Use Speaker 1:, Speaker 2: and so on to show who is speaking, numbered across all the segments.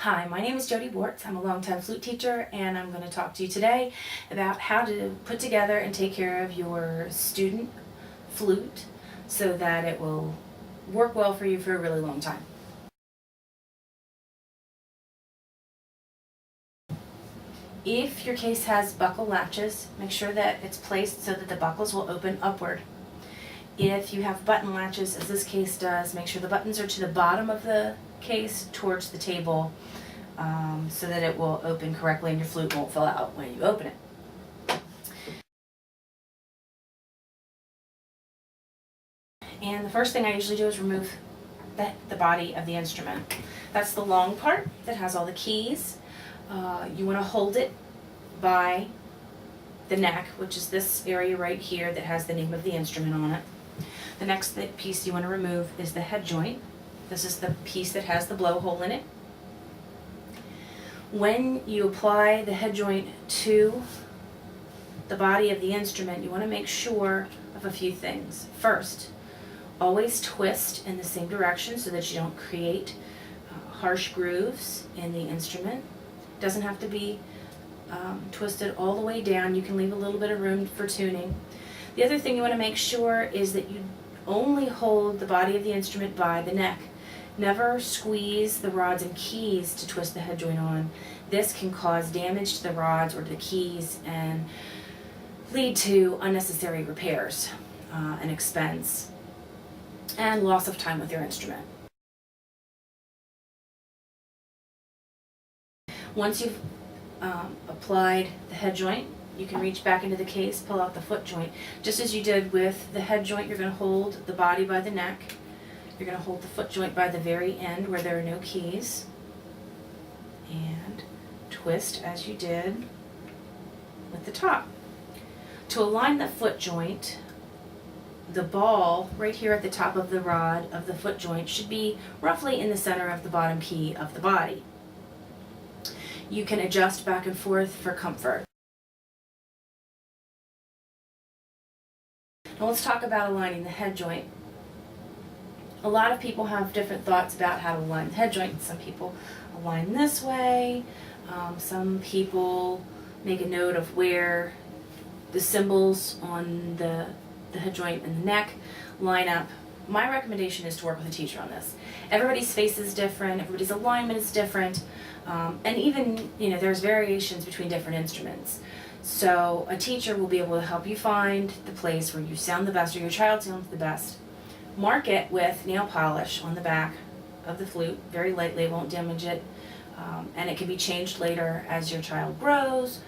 Speaker 1: Hi, my name is Jody Bortz. I'm a longtime flute teacher, and I'm going to talk to you today about how to put together and take care of your student flute so that it will work well for you for a really long time. If your case has buckle latches, make sure that it's placed so that the buckles will open upward. If you have button latches, as this case does, make sure the buttons are to the bottom of the case towards the table so that it will open correctly and your flute won't fall out when you open it. And the first thing I usually do is remove the body of the instrument. That's the long part that has all the keys. You want to hold it by the neck, which is this area right here that has the name of the instrument on it. The next piece you want to remove is the head joint. This is the piece that has the blowhole in it. When you apply the head joint to the body of the instrument, you want to make sure of a few things. First, always twist in the same direction so that you don't create harsh grooves in the instrument. It doesn't have to be twisted all the way down. You can leave a little bit of room for tuning. The other thing you want to make sure is that you only hold the body of the instrument by the neck. Never squeeze the rods and keys to twist the head joint on. This can cause damage to the rods or to the keys and lead to unnecessary repairs and expense and loss of time with your instrument. Once you've applied the head joint, you can reach back into the case, pull out the foot joint. Just as you did with the head joint, you're going to hold the body by the neck. You're going to hold the foot joint by the very end where there are no keys. And twist as you did with the top. To align the foot joint, the ball right here at the top of the rod of the foot joint should be roughly in the center of the bottom key of the body. You can adjust back and forth for comfort. Now let's talk about aligning the head joint. A lot of people have different thoughts about how to align the head joint. Some people align this way. Some people make a note of where the cymbals on the head joint and the neck line up. My recommendation is to work with a teacher on this. Everybody's face is different, everybody's alignment is different, and even, there's variations between different instruments. So a teacher will be able to help you find the place where you sound the best or your child sounds the best. Mark it with nail polish on the back of the flute, very lightly, it won't damage it, and it can be changed later as your child grows,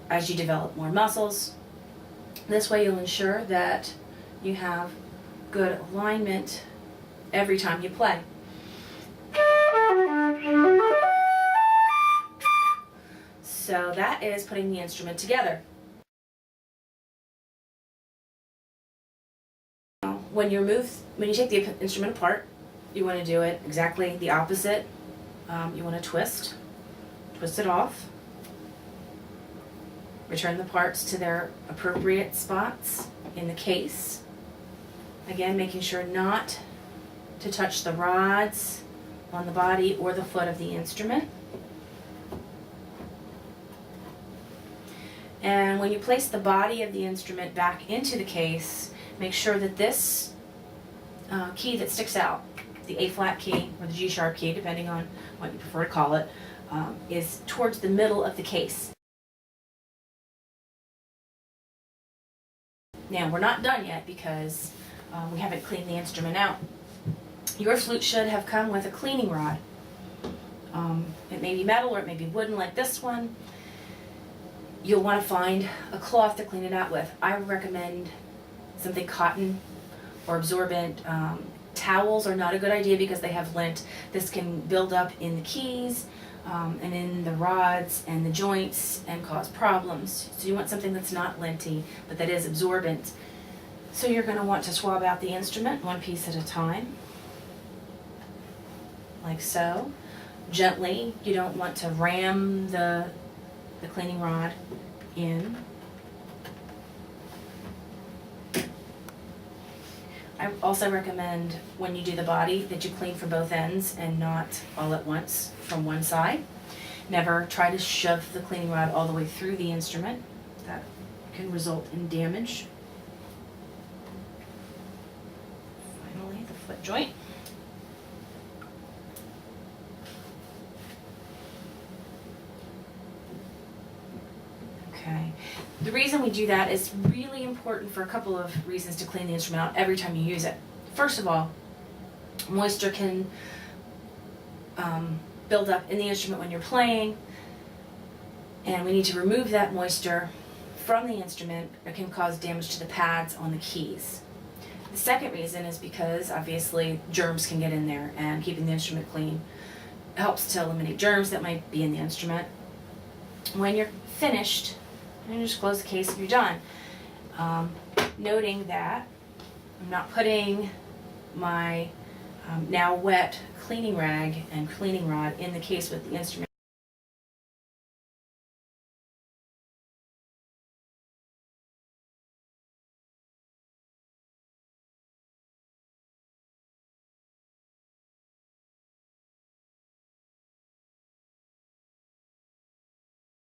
Speaker 1: as you develop more muscles. This way you'll ensure that you have good alignment every time you play. So that is putting the instrument together. When you take the instrument apart, you want to do it exactly the opposite. You want to twist it off, return the parts to their appropriate spots in the case. Again, making sure not to touch the rods on the body or the foot of the instrument. And when you place the body of the instrument back into the case, make sure that this key that sticks out, the A flat key or the G sharp key, depending on what you prefer to call it, is towards the middle of the case. Now, we're not done yet because we haven't cleaned the instrument out. Your flute should have come with a cleaning rod. It may be metal or it may be wooden like this one. You'll want to find a cloth to clean it out with. I recommend something cotton or absorbent. Towels are not a good idea because they have lint. This can build up in the keys and in the rods and the joints and cause problems. So you want something that's not linty, but that is absorbent. So you're going to want to swab out the instrument one piece at a time, like so. Gently, you don't want to ram the cleaning rod in. I also recommend when you do the body that you clean from both ends and not all at once from one side. Never try to shove the cleaning rod all the way through the instrument. That can result in damage. Finally, the foot joint. Okay. The reason we do that is really important for a couple of reasons to clean the instrument out every time you use it. First of all, moisture can build up in the instrument when you're playing, and we need to remove that moisture from the instrument. It can cause damage to the pads on the keys. The second reason is because obviously germs can get in there, and keeping the instrument clean helps to eliminate germs that might be in the instrument. When you're finished, you just close the case and you're done. Noting that I'm not putting my now wet cleaning rag and cleaning rod in the case with the instrument.